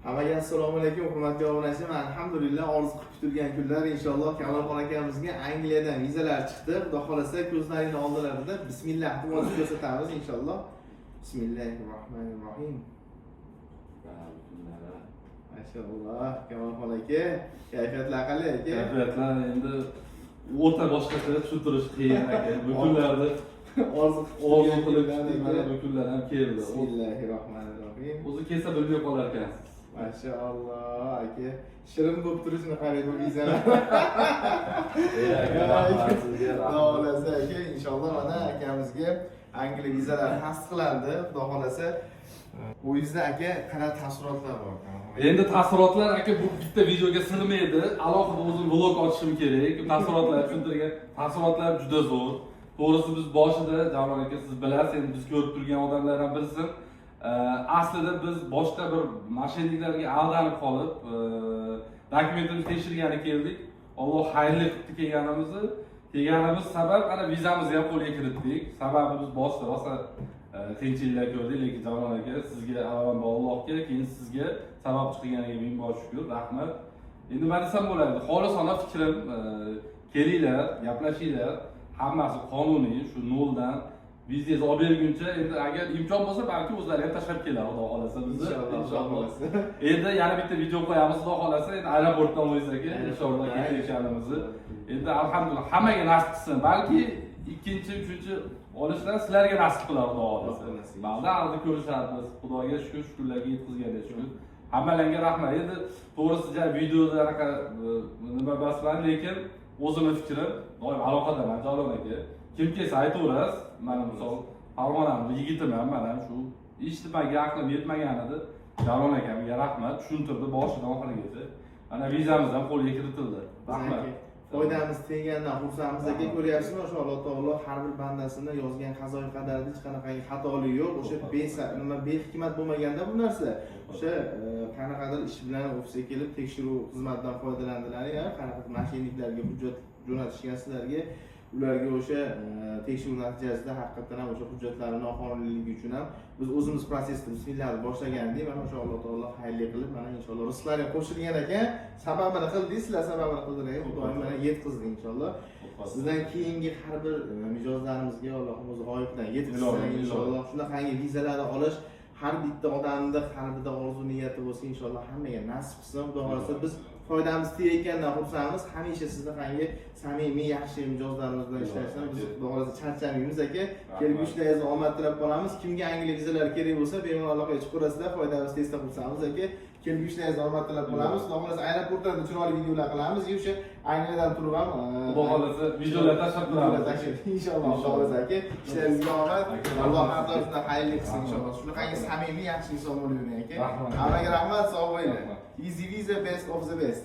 Hammaga assalomu alaykum, hurmatli obunachilar. Alhamdulillah, orzu qilib kutilgan kunlar inshaalloh Kamolxon akamizga Angliyadan vizalar chiqdi. Xudo xolasa ko'zlaringni oldilarida bismillah deb ko'rsatamiz inshaalloh. Bismillahirrohmanirrohim. Maşallah, Kamolxon aka, kayfiyatlar qalay aka? Kayfiyatlar endi o'ta boshqacha tushuntirish qiyin aka. Bu kunlarda orzu qilib mana bu kunlar ham keldi. Bismillahirrohmanirrohim. O'zi kelsa bilmay qolar ekansiz. Maşallah aka, shirin bo'lib turishini qarang bu vizalar. Xudo xolasa aka, inshaalloh mana akamizga Angliya vizalari tasdiqlandi. Xudo xolasa bu yuzda aka qanaqa taassurotlar bor? Endi taassurotlar aka bu bitta videoga sig'maydi. Alohida o'zim vlog ochishim kerak. Taassurotlar tushuntirgan. Taassurotlar juda zo'r. To'g'risi biz boshida Jamol aka siz bilasiz, endi biz ko'rib turgan odamlar ham bilsin. Aslida biz boshqa bir mashinliklarga aldanib qolib, dokumentimizni tekshirgani keldik. Alloh xayrli qilibdi kelganimiz sabab ana vizamizni ham qo'lga kiritdik. Sababi biz boshida rosa qiyinchiliklar ko'rdik, lekin Jamol aka sizga avvalambor Allohga, keyin sizga sabab chiqarganiga ming bor shukr, rahmat. Endi nima desam bo'ladi? Xolisona fikrim, kelinglar, gaplashinglar. Hammasi qonuniy, shu noldan vizingizni olib berguncha, endi agar imkon bo'lsa, balki o'zlari ham tashlab keladi, Xudo xolasa bizni. Inshaalloh. Endi yana bitta video qo'yamiz, Xudo xolasa, endi aeroportdan o'zizga inshaalloh kelishganimizni. Endi alhamdulillah hammaga nasib qilsin. Balki ikkinchi, uchinchi olishlar sizlarga nasib qilar, Xudo xolasa. Ba'zi arda ko'rishamiz. Xudoga shukr, shukrlarga yetkazganga shukr. Hammalarga rahmat. Endi to'g'risi videoda anaqa nima basman, lekin o'zimning fikrim doim aloqadaman Jalol aka. Kim kelsa aytaverasiz. Mana misol Farg'onamni yigitiman, mana shu eshitmaga aqlim yetmagan edi. Jalol akamga rahmat, tushuntirdi boshidan oxirigacha. Mana vizamiz ham qo'lga kiritildi. Rahmat. Foydamiz tegandan xursandmiz aka, ko'ryapsizmi? O'sha Alloh taolo har bir bandasini yozgan qazoy qadarida hech qanaqangi xatolik yo'q. O'sha behikmat bo'lmaganda bu narsa. O'sha qanaqadir ish bilan ofisga kelib tekshiruv xizmatidan foydalandilar, qanaqa mashinliklarga hujjat jo'natishgan sizlarga, ularga o'sha tekshiruv natijasida haqiqatan ham o'sha hujjatlarning noqonuniyligi uchun ham biz o'zimiz prosesni bismillah boshlagandik. Mana o'sha Alloh taolo xayrli qilib, mana inshaalloh rizqlari qo'shilgan ekan, sababini qildingiz, sizlar sababini qildilar, Xudoyim mana yetkazdi inshaalloh. Sizdan keyingi har bir mijozlarimizga Allohim o'zi g'oyibdan yetkazsin inshaalloh. Shunaqangi vizalarni olish har bitta odamning qalbida orzu niyati bo'lsa inshaalloh hammaga nasib qilsin. Xudo xolasa biz foydamiz tegayotgandan xursandmiz. Hamisha sizlarga samimiy, yaxshi mijozlarimiz bilan ishlashdan biz xudo xolasa charchamaymiz aka. Kelgusingizga omad tilab qolamiz. Kimga Angliya vizalari kerak bo'lsa, bemalol aloqaga chiqib ko'rasizlar. Foydamiz tegsa xursandmiz aka. Kelgusingizga omad tilab qolamiz. Xudo xolasa aeroportdan chiroyli videolar qilamiz. O'sha Angliyadan turib ham Xudo xolasa videolar tashlab turamiz. Inshaalloh Xudo xolasa aka. Ishlaringizga omad. Alloh har doim xayrli qilsin inshaalloh. Shunaqangi samimiy, yaxshi inson bo'lavering aka. Hammaga rahmat, sog' bo'linglar. Easy visa, best of the best.